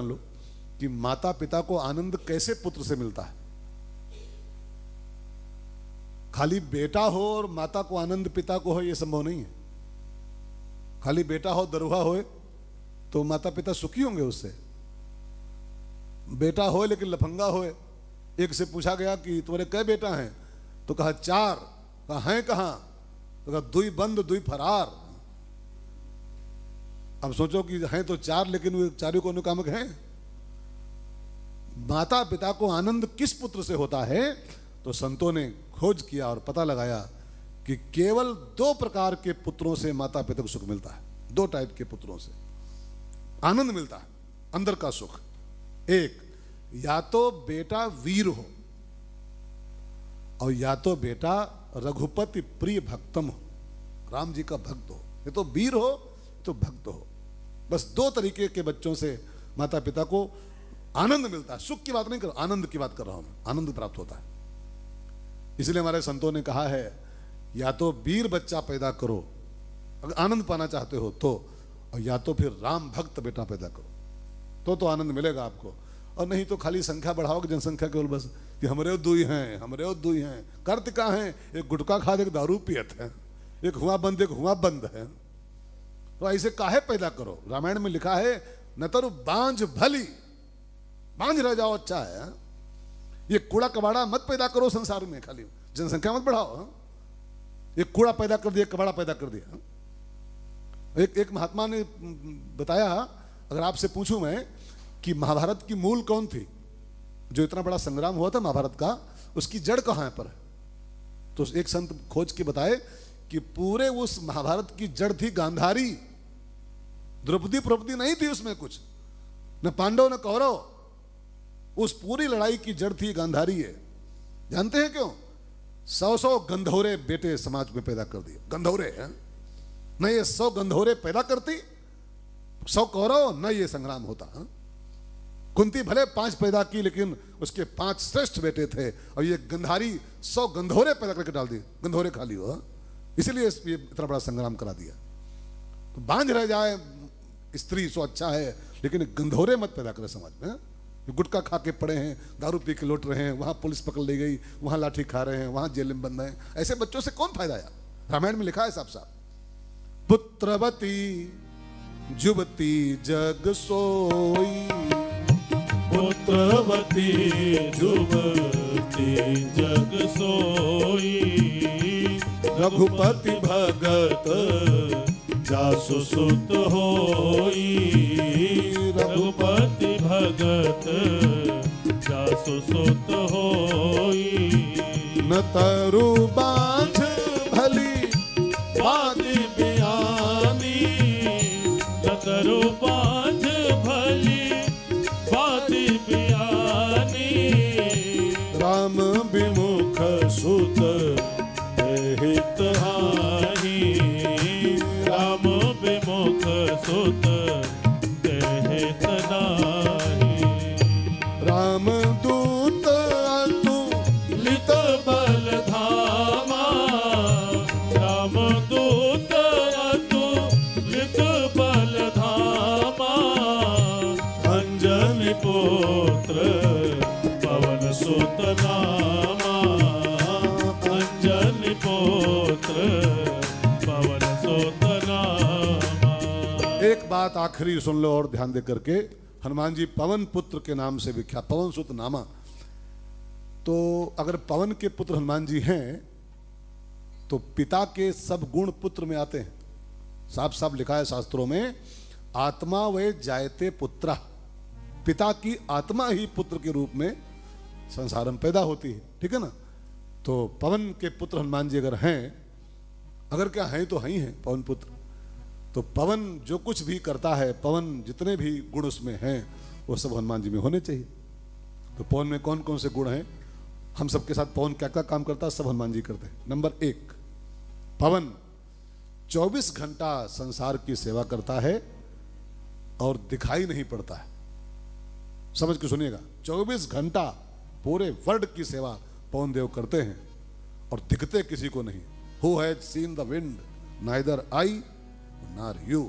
लो कि माता पिता को आनंद कैसे पुत्र से मिलता है। खाली बेटा हो और माता को आनंद पिता को हो, यह संभव नहीं है। खाली बेटा हो दरुहा हो तो माता पिता सुखी होंगे उससे। बेटा हो लेकिन लफंगा हो। एक से पूछा गया कि तुम्हारे कै बेटा हैं, तो कहा 4। कहा हैं कहां, तो कहा 2 बंद 2 फरार। अब सोचो कि हैं तो 4 लेकिन वो 4 को अनुकामक हैं। माता पिता को आनंद किस पुत्र से होता है, तो संतों ने खोज किया और पता लगाया कि केवल 2 प्रकार के पुत्रों से माता पिता को सुख मिलता है। 2 टाइप के पुत्रों से आनंद मिलता है, अंदर का सुख। एक, या तो बेटा वीर हो और या तो बेटा रघुपति प्रिय भक्तम हो, राम जी का भक्त हो। ये तो वीर हो तो भक्त हो। बस 2 तरीके के बच्चों से माता पिता को आनंद मिलता है। सुख की बात नहीं कर, आनंद की बात कर रहा हूं मैं। आनंद प्राप्त होता है। इसलिए हमारे संतों ने कहा है, या तो वीर बच्चा पैदा करो अगर आनंद पाना चाहते हो तो, और या तो फिर राम भक्त बेटा पैदा करो तो आनंद मिलेगा आपको। और नहीं तो खाली संख्या बढ़ाओगे, जनसंख्या केवल बस कि हमरे 2 ही हैं, हमरे 2 ही हैं। करते क्या है, एक गुटखा खा दे, एक दारू पियत है, एक हुआ बंद एक हुआ बंद है। तो ऐसे काहे पैदा करो। रामायण में लिखा है, न तरु बांझ भली, बांझ रह जाओ अच्छा है। ये कूड़ा कबाड़ा मत पैदा करो संसार में, खाली जनसंख्या मत बढ़ाओ। ये कूड़ा पैदा कर दिया, कबाड़ा पैदा कर दिया। एक महात्मा ने बताया, अगर आपसे पूछूं मैं कि महाभारत की मूल कौन थी, जो इतना बड़ा संग्राम हुआ था महाभारत का, उसकी जड़ कहां पर है, तो एक संत खोज के बताए कि पूरे उस महाभारत की जड़ थी गांधारी। द्रौपदी नहीं थी उसमें कुछ, न पांडव न कौरव। उस पूरी लड़ाई की जड़ थी गांधारी है। जानते हैं क्यों? 100 गंधौरे बेटे समाज में पैदा कर दिए। गंधौरे हैं न, ये 100 गंधौरे पैदा करती 100 कौरव, न ये संग्राम होता। कुंती भले 5 पैदा की, लेकिन उसके 5 श्रेष्ठ बेटे थे, और ये गंधारी 100 गंधौरे पैदा करके डाल दिए। गंधौरे खा लियो, इसलिए ये इतना बड़ा संग्राम करा दिया। तो बांझ रह जाए स्त्री सो अच्छा है, लेकिन गंधौरे मत पैदा करे समाज में। गुटखा खा के पड़े हैं, दारू पी के लौट रहे हैं, वहां पुलिस पकड़ ले गई, वहां लाठी खा रहे हैं, वहां जेल में बंद हैं। ऐसे बच्चों से कौन फायदा आया? रामायण में लिखा है साफ साफ, पुत्रवती जुवती जग सोई, पुत्रवती जुवती जग सोई, रघुपति भगत जासु सुत होई, रघुपति भगत जासु सुत होई। न तरु बांझ भली बादी बियानी, न तरु बांझ भली बादी बियानी, राम विमुख सुत हित हानि, राम विमुख सुत हित नाही। राम दूत लित बल धामा, राम दूत लित बल धामा, अंजनी पुत्र पवन सुत नामा, अंजनी पुत्र पवन सुत नामा। एक बात आखिरी सुन लो और ध्यान दे करके। हनुमान जी पवन पुत्र के नाम से विख्यात, पवन सुत नामा। तो अगर पवन के पुत्र हनुमान जी हैं तो पिता के सब गुण पुत्र में आते हैं। साफ साफ लिखा है शास्त्रों में, आत्मा वे जायते पुत्र। पिता की आत्मा ही पुत्र के रूप में संसार में पैदा होती है। ठीक है ना? तो पवन के पुत्र हनुमान जी अगर हैं, अगर क्या हैं तो हैं ही हैं पवन पुत्र। तो पवन जो कुछ भी करता है, पवन जितने भी गुण उसमें हैं, वो सब हनुमान जी में होने चाहिए। तो पवन में कौन कौन से गुण हैं, हम सबके साथ पवन क्या क्या काम करता है, सब हनुमान जी करते हैं। नंबर 1, पवन 24 घंटा संसार की सेवा करता है और दिखाई नहीं पड़ता है। समझ के सुनिएगा, 24 घंटा पूरे वर्ल्ड की सेवा पवन देव करते हैं और दिखते किसी को नहीं। Who has seen the wind, neither I nor you।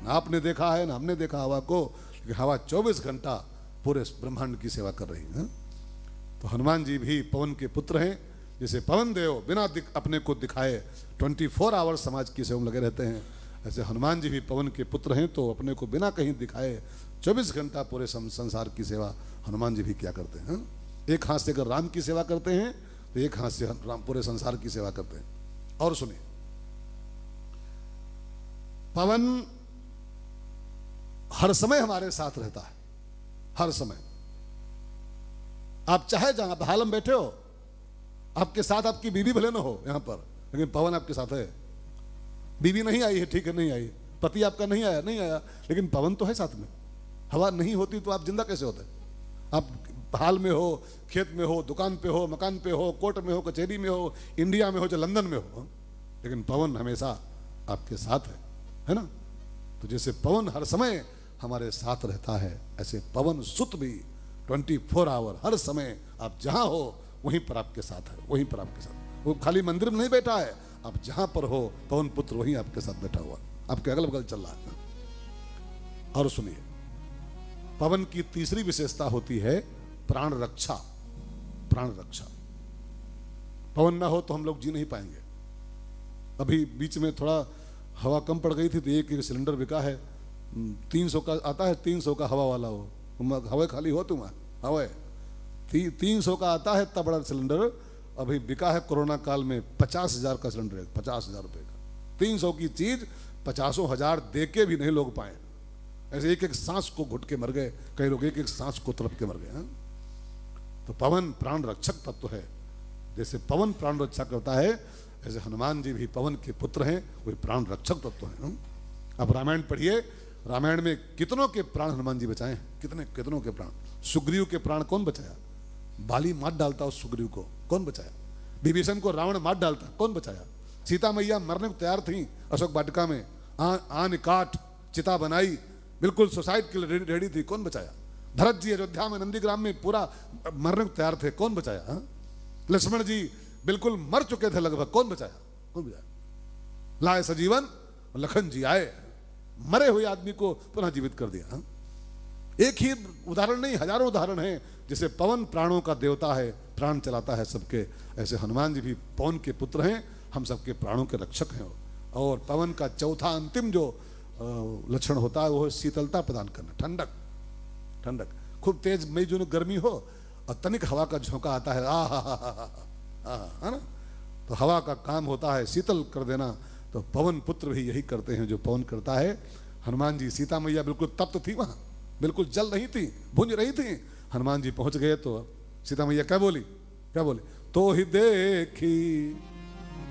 ना आपने देखा है ना हमने देखा हवा को, कि हवा 24 घंटा पूरे ब्रह्मांड की सेवा कर रही है। तो हनुमान जी भी पवन के पुत्र हैं। जैसे पवन देव बिना अपने को दिखाए 24 आवर्स समाज की सेवा में लगे रहते हैं, ऐसे हनुमान जी भी पवन के पुत्र हैं, तो अपने को बिना कहीं दिखाए 24 घंटा पूरे संसार की सेवा हनुमान जी भी क्या करते हैं। एक हाथ से अगर राम की सेवा करते हैं तो एक हाथ से राम पूरे संसार की सेवा करते हैं। और सुनिए, पवन हर समय हमारे साथ रहता है, हर समय। आप चाहे जहां आप हाल में बैठे हो, आपके साथ आपकी बीवी भले ना हो यहां पर, लेकिन पवन आपके साथ है। बीवी नहीं आई है, ठीक है, नहीं आई, पति आपका नहीं आया, लेकिन पवन तो है साथ में। हवा नहीं होती तो आप जिंदा कैसे होते? आप हाल में हो, खेत में हो, दुकान पे हो, मकान पे हो, कोर्ट में हो, कचहरी में हो, इंडिया में हो, चाहे लंदन में हो, लेकिन पवन हमेशा आपके साथ है ना। तो जैसे पवन हर समय हमारे साथ रहता है, ऐसे पवन सुत भी 24 आवर हर समय आप जहां हो वहीं पर आपके साथ है, वहीं पर आपके साथ। वो खाली मंदिर में नहीं बैठा है, आप जहां पर हो पवन पुत्र वहीं आपके साथ बैठा हुआ, आपके अगल बगल चल रहा है। और सुनिए, पवन की तीसरी विशेषता होती है प्राण रक्षा। प्राण रक्षा, पवन ना हो तो हम लोग जी नहीं पाएंगे। अभी बीच में थोड़ा हवा कम पड़ गई थी तो एक सिलेंडर बिका है, 300 का आता है, 300 का हवा वाला हो, हवा खाली हो तुम हवा 300 का आता है इतना बड़ा सिलेंडर। अभी बिका है कोरोना काल में 50,000 का सिलेंडर है, 50,000 रुपए का। 300 की चीज 50,000 दे के भी नहीं लोग पाए। ऐसे एक एक सांस को घुट के मर गए, कई लोग एक एक सांस को तड़प के मर गए। तो पवन प्राण रक्षक तत्व है। जैसे पवन प्राण रक्षा करता है, ऐसे हनुमान जी भी पवन के पुत्र हैं, वही प्राण रक्षक तत्व है। अब रामायण पढ़िए, रामायण में कितनों के प्राण हनुमान जी बचाए, कितनों के प्राण। सुग्रीव के प्राण कौन बचाया? बाली मार डालता उस सुग्रीव को, कौन बचाया? विभीषण को रावण मार डालता, कौन बचाया? सीता मैया मरने को तैयार थी अशोक वाटिका में, आन काट चिता बनाई, बिल्कुल सुसाइड के लिए रेडी थी, कौन बचाया? भरत जी अयोध्या में नंदीग्राम में पूरा मरने को तैयार थे, कौन बचाया? लक्ष्मण जी बिल्कुल मर चुके थे लगभग, कौन बचाया? कौन बचाया? लाए सजीवन, लखन जी आए, मरे हुए आदमी को पुनः जीवित कर दिया। एक ही उदाहरण नहीं, हजारों उदाहरण हैं। जैसे पवन प्राणों का देवता है, प्राण चलाता है सबके, ऐसे हनुमान जी भी पवन के पुत्र हैं, हम सबके प्राणों के रक्षक हैं। और पवन का चौथा अंतिम जो लक्षण होता है वो है शीतलता प्रदान करना, ठंडक। ठंडक, खूब तेज मई जून गर्मी हो और तनिक हवा का झोंका आता है, है ना, तो हवा का काम होता है शीतल कर देना। तो पवन पुत्र भी यही करते हैं जो पवन करता है। हनुमान जी, सीता मैया बिल्कुल तप्त थी वहां, बिल्कुल जल रही थी, भुंज रही थी। हनुमान जी पहुंच गए तो सीता मैया क्या बोली? तो ही देखी।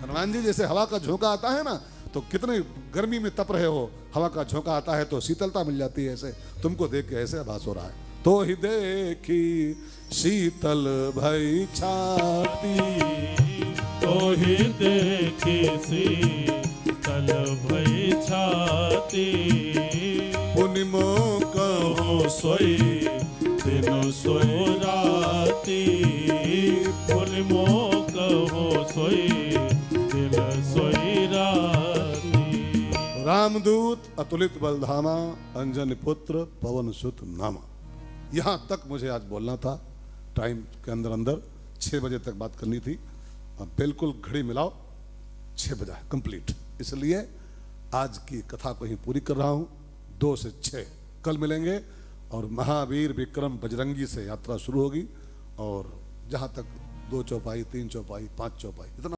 हनुमान जी जैसे हवा का झोंका आता है ना, तो कितने गर्मी में तप रहे हो, हवा का झोंका आता है तो शीतलता मिल जाती है। ऐसे तुमको देख के ऐसे आभास हो रहा है। तो ही देखी शीतल भई छाती, तो ही देखी शीतल भई छाती। पुनिमो कहो सोई दिन सोई राती, पुनिमो कहो सोई दिन सोई राती। रामदूत अतुलित बलधामा, अंजन पुत्र पवन सुत नामा। यहां तक मुझे आज बोलना था, टाइम के अंदर अंदर 6 बजे तक बात करनी थी। अब बिल्कुल घड़ी मिलाओ, 6 बजा कंप्लीट। इसलिए आज की कथा को ही पूरी कर रहा हूं। 2 से 6 कल मिलेंगे और महावीर विक्रम बजरंगी से यात्रा शुरू होगी। और जहां तक 2 चौपाई, 3 चौपाई, 5 चौपाई, इतना